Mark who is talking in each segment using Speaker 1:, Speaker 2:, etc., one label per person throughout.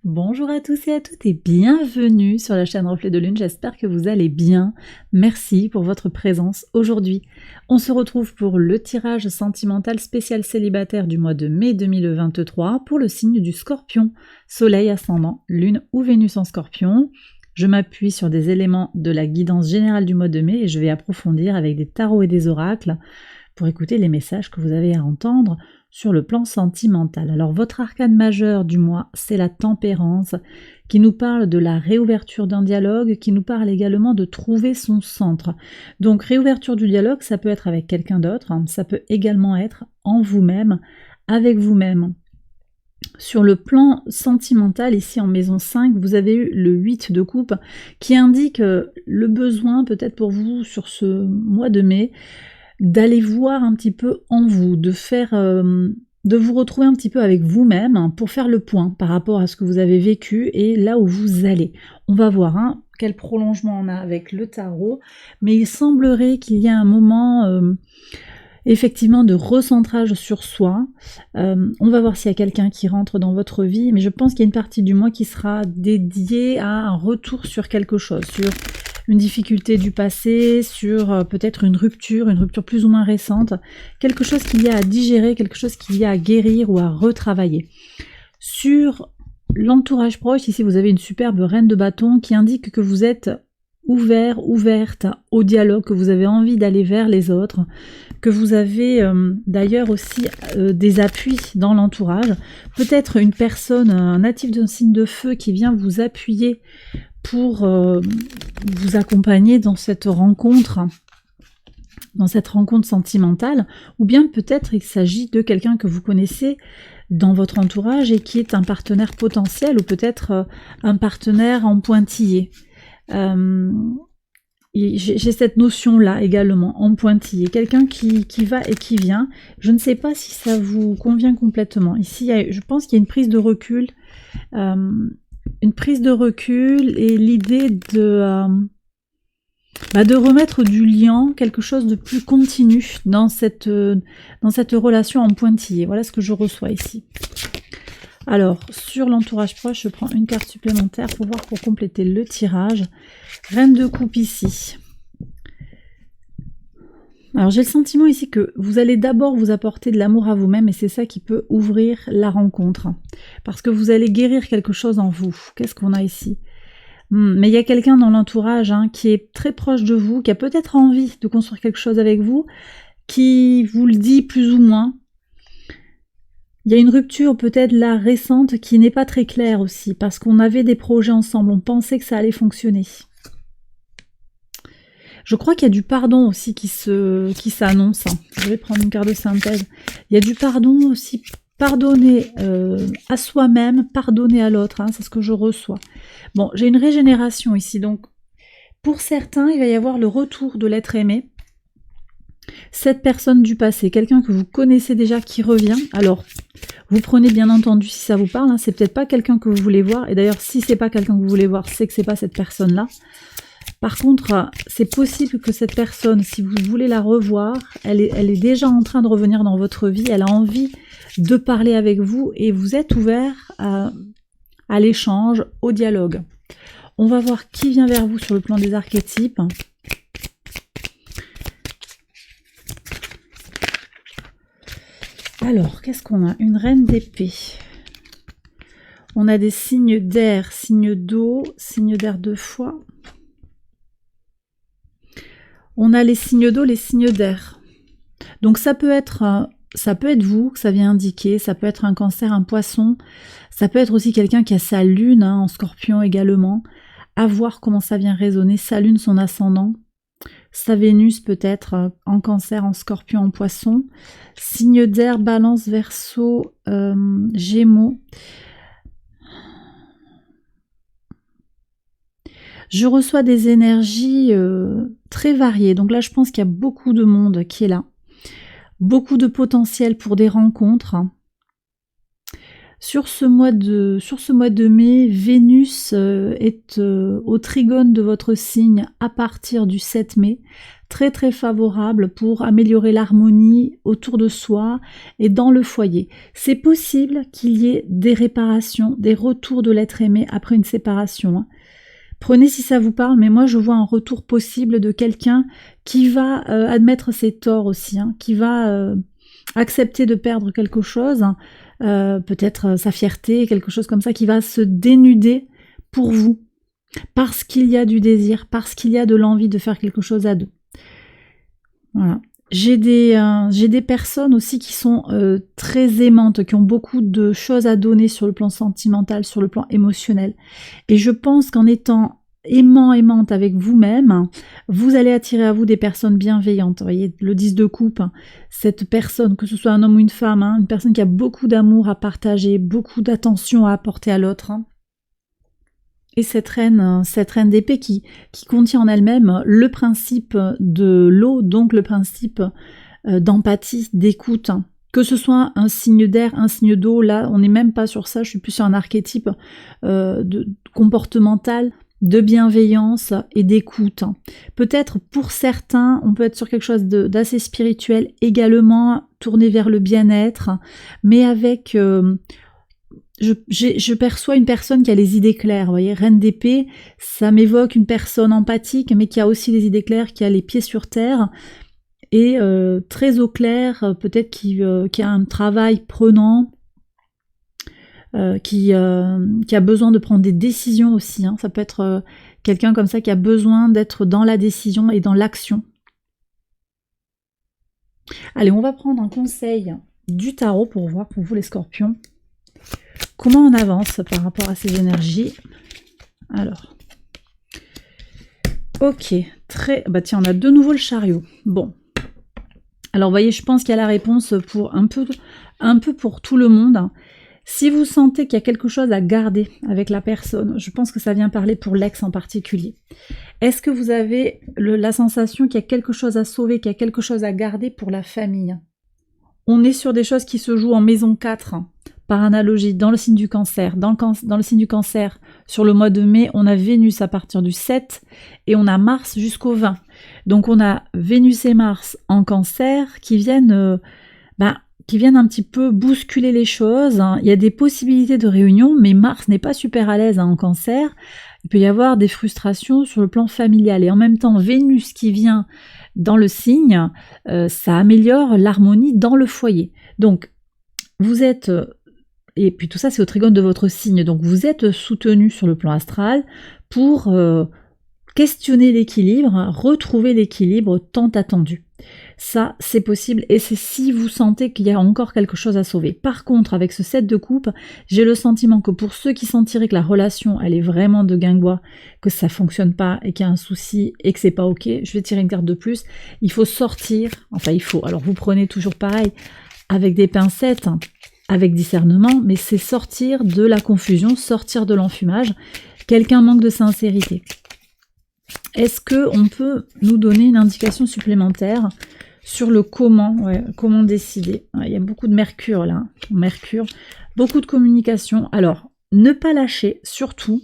Speaker 1: Bonjour à tous et à toutes et bienvenue sur la chaîne Reflet de Lune, j'espère que vous allez bien. Merci pour votre présence aujourd'hui. On se retrouve pour le tirage sentimental spécial célibataire du mois de mai 2023 pour le signe du Scorpion, Soleil ascendant, Lune ou Vénus en Scorpion. Je m'appuie sur des éléments de la guidance générale du mois de mai et je vais approfondir avec des tarots et des oracles pour écouter les messages que vous avez à entendre sur le plan sentimental. Alors votre arcane majeur du mois, c'est la tempérance, qui nous parle de la réouverture d'un dialogue, qui nous parle également de trouver son centre. Donc réouverture du dialogue, ça peut être avec quelqu'un d'autre, ça peut également être en vous-même, avec vous-même. Sur le plan sentimental, ici en maison 5, vous avez eu le 8 de coupe qui indique le besoin peut-être pour vous sur ce mois de mai d'aller voir un petit peu en vous, de vous retrouver un petit peu avec vous-même pour faire le point par rapport à ce que vous avez vécu et là où vous allez. On va voir quel prolongement on a avec le tarot, mais il semblerait qu'il y ait un moment effectivement de recentrage sur soi. On va voir s'il y a quelqu'un qui rentre dans votre vie, mais je pense qu'il y a une partie du mois qui sera dédiée à un retour sur quelque chose, sur une difficulté du passé, sur peut-être une rupture plus ou moins récente, quelque chose qu'il y a à digérer, quelque chose qu'il y a à guérir ou à retravailler. Sur l'entourage proche, ici vous avez une superbe reine de bâton qui indique que vous êtes ouverte au dialogue, que vous avez envie d'aller vers les autres, que vous avez d'ailleurs aussi des appuis dans l'entourage, peut-être une personne, un natif d'un signe de feu qui vient vous appuyer pour vous accompagner dans cette rencontre sentimentale, ou bien peut-être il s'agit de quelqu'un que vous connaissez dans votre entourage et qui est un partenaire potentiel, ou peut-être un partenaire en pointillé. J'ai cette notion-là également, en pointillé, quelqu'un qui va et qui vient. Je ne sais pas si ça vous convient complètement. Ici, je pense qu'il y a une prise de recul, et l'idée de remettre du lien, quelque chose de plus continu dans cette relation en pointillé. Voilà ce que je reçois ici. Alors, sur l'entourage proche, je prends une carte supplémentaire pour compléter le tirage. Reine de coupe ici. Alors, j'ai le sentiment ici que vous allez d'abord vous apporter de l'amour à vous-même et c'est ça qui peut ouvrir la rencontre. Parce que vous allez guérir quelque chose en vous. Qu'est-ce qu'on a ici ? Mais il y a quelqu'un dans l'entourage qui est très proche de vous, qui a peut-être envie de construire quelque chose avec vous, qui vous le dit plus ou moins. Il y a une rupture peut-être là récente qui n'est pas très claire aussi, parce qu'on avait des projets ensemble, on pensait que ça allait fonctionner. Je crois qu'il y a du pardon aussi qui s'annonce. Je vais prendre une carte de synthèse. Il y a du pardon aussi, pardonner à soi-même, pardonner à l'autre, c'est ce que je reçois. Bon, j'ai une régénération ici, donc pour certains, il va y avoir le retour de l'être aimé. Cette personne du passé, quelqu'un que vous connaissez déjà qui revient. Alors, vous prenez bien entendu si ça vous parle, c'est peut-être pas quelqu'un que vous voulez voir, et d'ailleurs si c'est pas quelqu'un que vous voulez voir, c'est que c'est pas cette personne-là. Par contre, c'est possible que cette personne, si vous voulez la revoir, elle est déjà en train de revenir dans votre vie, elle a envie de parler avec vous et vous êtes ouvert à l'échange, au dialogue. On va voir qui vient vers vous sur le plan des archétypes. Alors, qu'est-ce qu'on a? Une reine d'épée. On a des signes d'air, signes d'eau, signes d'air 2 fois. On a les signes d'eau, les signes d'air. Donc ça peut être vous que ça vient indiquer, ça peut être un cancer, un poisson, ça peut être aussi quelqu'un qui a sa lune en scorpion également, à voir comment ça vient résonner, sa lune, son ascendant, sa Vénus peut-être en cancer, en scorpion, en poisson, signe d'air, balance, verseau, gémeaux. Je reçois des énergies très variées, donc là je pense qu'il y a beaucoup de monde qui est là. Beaucoup de potentiel pour des rencontres. Sur ce mois de mai, Vénus est au trigone de votre signe à partir du 7 mai. Très très favorable pour améliorer l'harmonie autour de soi et dans le foyer. C'est possible qu'il y ait des réparations, des retours de l'être aimé après une séparation, hein. Prenez si ça vous parle, mais moi je vois un retour possible de quelqu'un qui va admettre ses torts aussi, hein, qui va accepter de perdre quelque chose, hein, peut-être sa fierté, quelque chose comme ça, qui va se dénuder pour vous, parce qu'il y a du désir, parce qu'il y a de l'envie de faire quelque chose à deux. Voilà. J'ai des personnes aussi qui sont très aimantes, qui ont beaucoup de choses à donner sur le plan sentimental, sur le plan émotionnel. Et je pense qu'en étant aimante avec vous-même, vous allez attirer à vous des personnes bienveillantes. Vous voyez, le 10 de coupe, cette personne, que ce soit un homme ou une femme, hein, une personne qui a beaucoup d'amour à partager, beaucoup d'attention à apporter à l'autre, hein. Et cette reine d'épée qui contient en elle-même le principe de l'eau, donc le principe d'empathie, d'écoute. Que ce soit un signe d'air, un signe d'eau, là on n'est même pas sur ça, je suis plus sur un archétype comportemental, de bienveillance et d'écoute. Peut-être pour certains, on peut être sur quelque chose d'assez spirituel également, tourné vers le bien-être, mais avec... Je perçois une personne qui a les idées claires, vous voyez, reine d'épée, ça m'évoque une personne empathique, mais qui a aussi les idées claires, qui a les pieds sur terre, et très au clair, peut-être qui a un travail prenant, qui a besoin de prendre des décisions aussi, hein. Ça peut être quelqu'un comme ça qui a besoin d'être dans la décision et dans l'action. Allez, on va prendre un conseil du tarot pour voir pour vous les scorpions. Comment on avance par rapport à ces énergies? Alors, ok, bah tiens, on a de nouveau le chariot. Bon, alors vous voyez, je pense qu'il y a la réponse pour un peu pour tout le monde. Si vous sentez qu'il y a quelque chose à garder avec la personne, je pense que ça vient parler pour l'ex en particulier. Est-ce que vous avez la sensation qu'il y a quelque chose à sauver, qu'il y a quelque chose à garder pour la famille? On est sur des choses qui se jouent en maison 4, par analogie, dans le signe du cancer. Dans le signe du cancer, sur le mois de mai, on a Vénus à partir du 7 et on a Mars jusqu'au 20. Donc on a Vénus et Mars en cancer qui viennent un petit peu bousculer les choses. Il y a des possibilités de réunion, mais Mars n'est pas super à l'aise en cancer. Il peut y avoir des frustrations sur le plan familial. Et en même temps, Vénus qui vient dans le signe, ça améliore l'harmonie dans le foyer. Donc, vous êtes... Et puis tout ça, c'est au trigone de votre signe. Donc, vous êtes soutenu sur le plan astral pour questionner l'équilibre, retrouver l'équilibre tant attendu. Ça, c'est possible et c'est si vous sentez qu'il y a encore quelque chose à sauver. Par contre, avec ce 7 de coupe, j'ai le sentiment que pour ceux qui sentiraient que la relation, elle est vraiment de guingois, que ça fonctionne pas et qu'il y a un souci et que c'est pas ok, je vais tirer une carte de plus. Il faut sortir, alors vous prenez toujours pareil, avec des pincettes, avec discernement, mais c'est sortir de la confusion, sortir de l'enfumage. Quelqu'un manque de sincérité. Est-ce qu'on peut nous donner une indication supplémentaire sur le comment, comment décider? Il y a beaucoup de Mercure là, Mercure, beaucoup de communication. Alors, ne pas lâcher, surtout.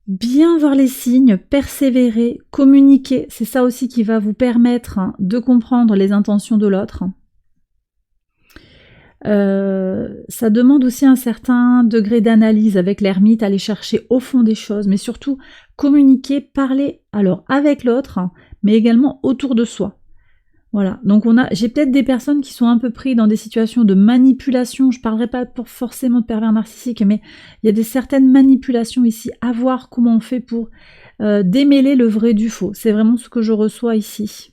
Speaker 1: Bien voir les signes, persévérer, communiquer. C'est ça aussi qui va vous permettre de comprendre les intentions de l'autre. Ça demande aussi un certain degré d'analyse avec l'ermite, aller chercher au fond des choses, mais surtout communiquer, parler alors avec l'autre, mais également autour de soi. Voilà, donc j'ai peut-être des personnes qui sont un peu prises dans des situations de manipulation. Je ne parlerai pas forcément de pervers narcissiques, mais il y a certaines manipulations ici, à voir comment on fait pour démêler le vrai du faux. C'est vraiment ce que je reçois ici.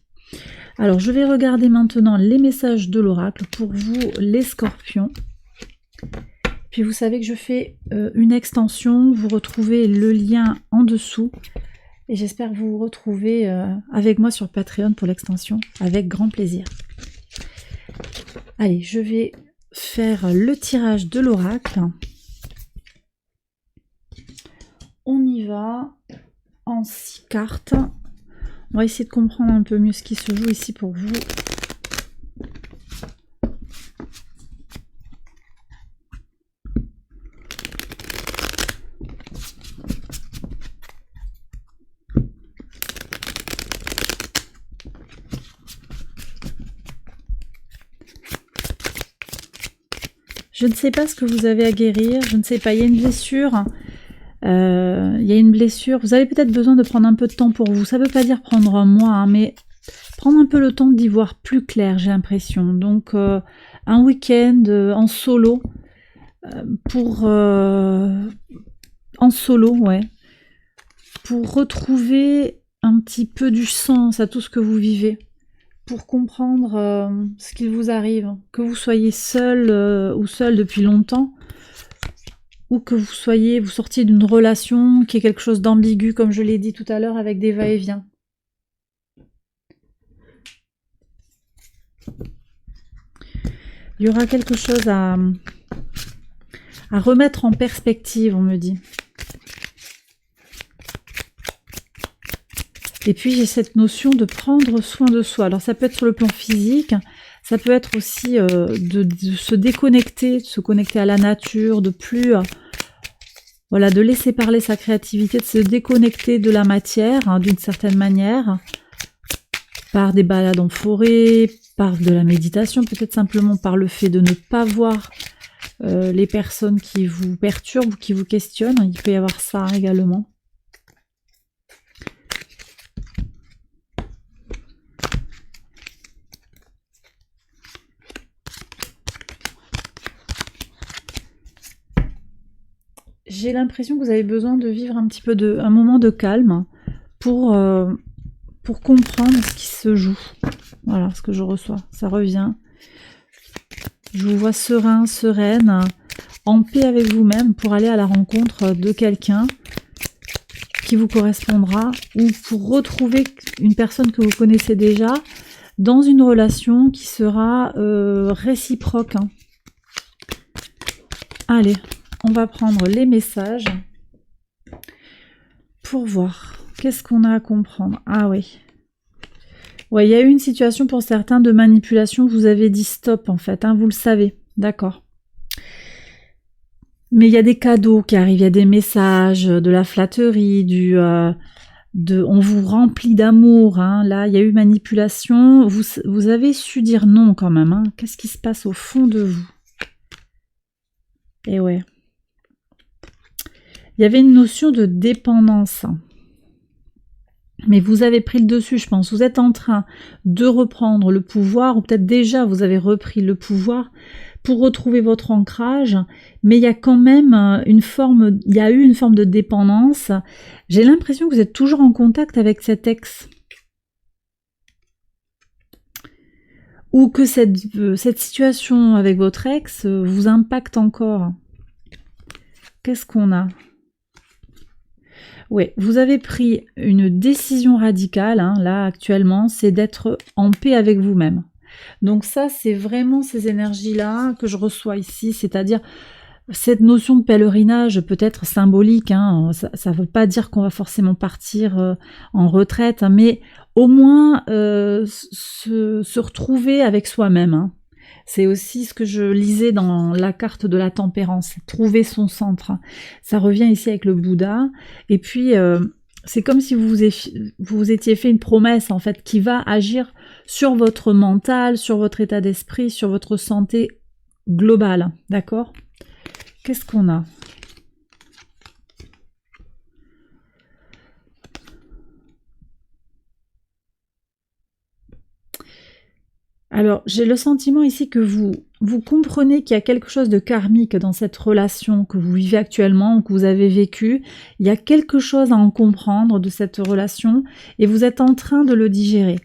Speaker 1: Alors, je vais regarder maintenant les messages de l'oracle pour vous, les scorpions. Puis vous savez que je fais une extension, vous retrouvez le lien en dessous. Et j'espère vous retrouver avec moi sur Patreon pour l'extension, avec grand plaisir. Allez, je vais faire le tirage de l'oracle. On y va en 6 cartes. On va essayer de comprendre un peu mieux ce qui se joue ici pour vous. Je ne sais pas ce que vous avez à guérir, je ne sais pas, il y a une blessure. Il y a une blessure. Vous avez peut-être besoin de prendre un peu de temps pour vous. Ça ne veut pas dire prendre un mois, hein, mais prendre un peu le temps d'y voir plus clair, j'ai l'impression. Donc, un week-end en solo, en solo, ouais, pour retrouver un petit peu du sens à tout ce que vous vivez, pour comprendre ce qui vous arrive, que vous soyez seul ou seul depuis longtemps, ou que vous sortiez d'une relation qui est quelque chose d'ambigu, comme je l'ai dit tout à l'heure, avec des va-et-vient. Il y aura quelque chose à remettre en perspective, on me dit. Et puis j'ai cette notion de prendre soin de soi. Alors ça peut être sur le plan physique, ça peut être aussi de se déconnecter, de se connecter à la nature, de plus... voilà, de laisser parler sa créativité, de se déconnecter de la matière, hein, d'une certaine manière, par des balades en forêt, par de la méditation, peut-être simplement par le fait de ne pas voir les personnes qui vous perturbent ou qui vous questionnent. Il peut y avoir ça également. J'ai l'impression que vous avez besoin de vivre un petit peu un moment de calme pour comprendre ce qui se joue. Voilà ce que je reçois. Ça revient. Je vous vois serein, sereine, en paix avec vous-même pour aller à la rencontre de quelqu'un qui vous correspondra ou pour retrouver une personne que vous connaissez déjà dans une relation qui sera réciproque. Hein. Allez. On va prendre les messages pour voir. Qu'est-ce qu'on a à comprendre? Ah oui. Ouais, il y a eu une situation pour certains de manipulation. Vous avez dit stop en fait, hein, vous le savez. D'accord. Mais il y a des cadeaux qui arrivent, il y a des messages, de la flatterie, on vous remplit d'amour. Hein. Là, il y a eu manipulation. Vous avez su dire non quand même. Hein. Qu'est-ce qui se passe au fond de vous? Eh ouais. Il y avait une notion de dépendance. Mais vous avez pris le dessus, je pense. Vous êtes en train de reprendre le pouvoir, ou peut-être déjà vous avez repris le pouvoir pour retrouver votre ancrage. Mais il y a quand même il y a eu une forme de dépendance. J'ai l'impression que vous êtes toujours en contact avec cet ex. Ou que cette situation avec votre ex vous impacte encore. Qu'est-ce qu'on a ? Oui, vous avez pris une décision radicale, hein, là actuellement, c'est d'être en paix avec vous-même. Donc ça, c'est vraiment ces énergies-là que je reçois ici, c'est-à-dire cette notion de pèlerinage peut être symbolique, hein, ça ne veut pas dire qu'on va forcément partir en retraite, hein, mais au moins se retrouver avec soi-même. Hein. C'est aussi ce que je lisais dans la carte de la tempérance, trouver son centre. Ça revient ici avec le Bouddha. Et puis, c'est comme si vous étiez fait une promesse, en fait, qui va agir sur votre mental, sur votre état d'esprit, sur votre santé globale. D'accord ? Qu'est-ce qu'on a ? Alors, j'ai le sentiment ici que vous comprenez qu'il y a quelque chose de karmique dans cette relation que vous vivez actuellement ou que vous avez vécue. Il y a quelque chose à en comprendre de cette relation et vous êtes en train de le digérer.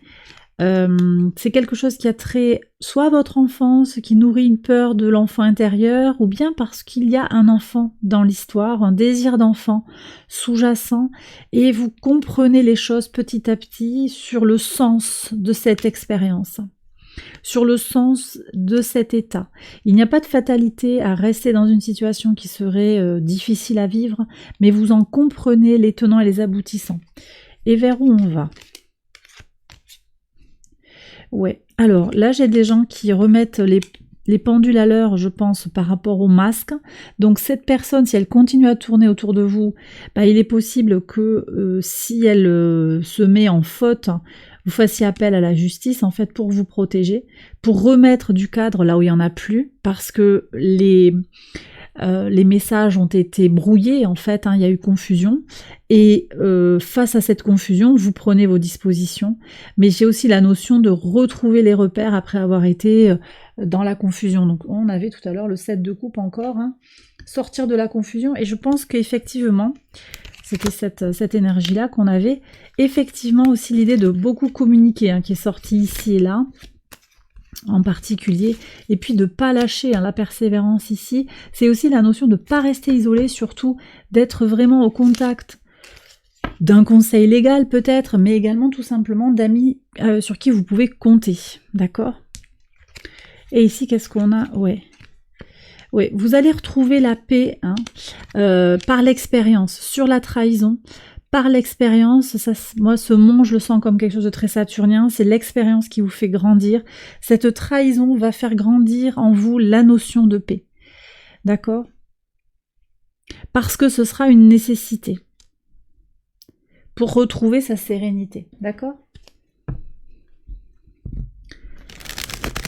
Speaker 1: C'est quelque chose qui a trait soit à votre enfance, qui nourrit une peur de l'enfant intérieur, ou bien parce qu'il y a un enfant dans l'histoire, un désir d'enfant sous-jacent, et vous comprenez les choses petit à petit sur le sens de cette expérience. Sur le sens de cet état. Il n'y a pas de fatalité à rester dans une situation qui serait difficile à vivre, mais vous en comprenez les tenants et les aboutissants. Et vers où on va ? Ouais, alors là j'ai des gens qui remettent les pendules à l'heure, je pense, par rapport au masque. Donc cette personne, si elle continue à tourner autour de vous, bah, il est possible que si elle se met en faute, vous fassiez appel à la justice en fait pour vous protéger, pour remettre du cadre là où il n'y en a plus, parce que les messages ont été brouillés en fait, il y a eu confusion, et face à cette confusion, vous prenez vos dispositions, mais j'ai aussi la notion de retrouver les repères après avoir été dans la confusion. Donc on avait tout à l'heure le 7 de coupe encore, sortir de la confusion, et je pense qu'effectivement, c'était cette énergie-là qu'on avait, effectivement aussi l'idée de beaucoup communiquer, qui est sortie ici et là, en particulier, et puis de pas lâcher la persévérance ici, c'est aussi la notion de pas rester isolé, surtout d'être vraiment au contact d'un conseil légal peut-être, mais également tout simplement d'amis sur qui vous pouvez compter, d'accord? Et ici, qu'est-ce qu'on a? Ouais, vous allez retrouver la paix par l'expérience, sur la trahison, par l'expérience. Ça, moi, ce mont, je le sens comme quelque chose de très saturnien, c'est l'expérience qui vous fait grandir. Cette trahison va faire grandir en vous la notion de paix, d'accord? Parce que ce sera une nécessité pour retrouver sa sérénité, d'accord?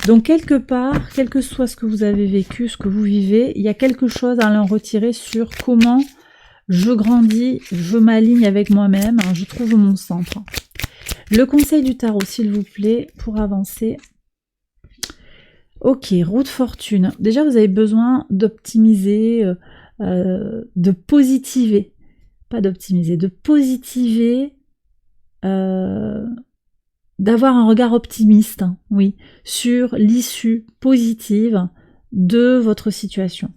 Speaker 1: Donc quelque part, quel que soit ce que vous avez vécu, ce que vous vivez, il y a quelque chose à en retirer sur comment je grandis, je m'aligne avec moi-même, je trouve mon centre. Le conseil du tarot, s'il vous plaît, pour avancer. Ok, roue de fortune. Déjà, vous avez besoin d'optimiser, de positiver. Pas d'optimiser, de positiver, d'avoir un regard optimiste, oui, sur l'issue positive de votre situation,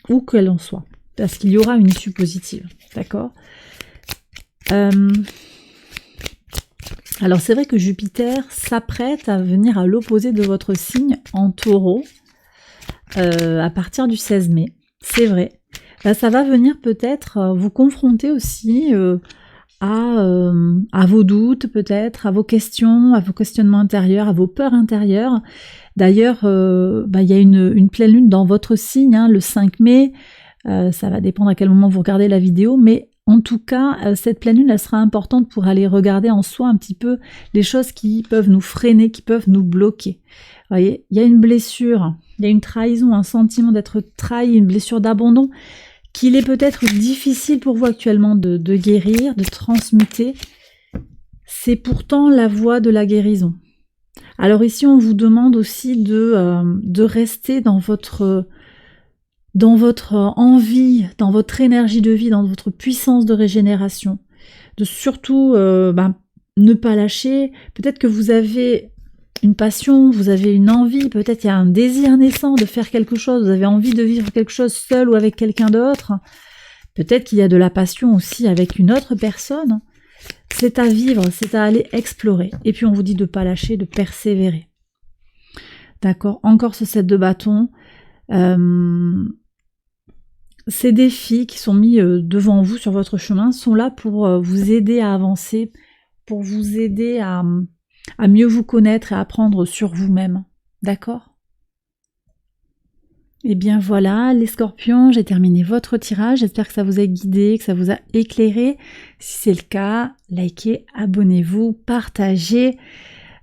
Speaker 1: où qu'elle en soit, parce qu'il y aura une issue positive, d'accord? Alors c'est vrai que Jupiter s'apprête à venir à l'opposé de votre signe en Taureau à partir du 16 mai, c'est vrai. Là, ça va venir peut-être vous confronter aussi à vos doutes peut-être, à vos questions, à vos questionnements intérieurs, à vos peurs intérieures. D'ailleurs, il y a une pleine lune dans votre signe, le 5 mai, ça va dépendre à quel moment vous regardez la vidéo, mais en tout cas, cette pleine lune, elle sera importante pour aller regarder en soi un petit peu les choses qui peuvent nous freiner, qui peuvent nous bloquer. Vous voyez, il y a une blessure, il y a une trahison, un sentiment d'être trahi, une blessure d'abandon, qu'il est peut-être difficile pour vous actuellement de guérir, de transmuter. C'est pourtant la voie de la guérison. Alors ici, on vous demande aussi de rester dans votre envie, dans votre énergie de vie, dans votre puissance de régénération. De surtout ne pas lâcher. Peut-être que vous avez une passion, vous avez une envie, peut-être il y a un désir naissant de faire quelque chose, vous avez envie de vivre quelque chose seul ou avec quelqu'un d'autre. Peut-être qu'il y a de la passion aussi avec une autre personne. C'est à vivre, c'est à aller explorer. Et puis on vous dit de ne pas lâcher, de persévérer. D'accord? Encore ce 7 de bâton. Ces défis qui sont mis devant vous sur votre chemin sont là pour vous aider à avancer, pour vous aider à mieux vous connaître et à apprendre sur vous-même. D'accord? Et bien voilà, les scorpions, j'ai terminé votre tirage. J'espère que ça vous a guidé, que ça vous a éclairé. Si c'est le cas, likez, abonnez-vous, partagez.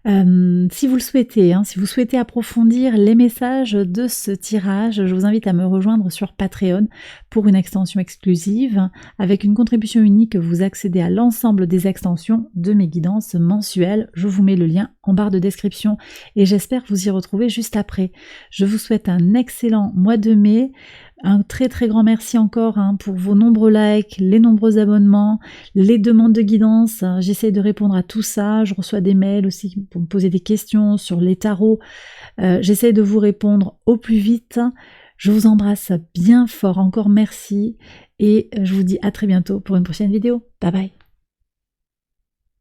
Speaker 1: Si vous le souhaitez, si vous souhaitez approfondir les messages de ce tirage, je vous invite à me rejoindre sur Patreon pour une extension exclusive. Avec une contribution unique, vous accédez à l'ensemble des extensions de mes guidances mensuelles. Je vous mets le lien en barre de description et j'espère vous y retrouver juste après. Je vous souhaite un excellent mois de mai. Un très très grand merci encore pour vos nombreux likes, les nombreux abonnements, les demandes de guidance. J'essaie de répondre à tout ça. Je reçois des mails aussi pour me poser des questions sur les tarots. J'essaie de vous répondre au plus vite. Je vous embrasse bien fort. Encore merci et je vous dis à très bientôt pour une prochaine vidéo. Bye bye.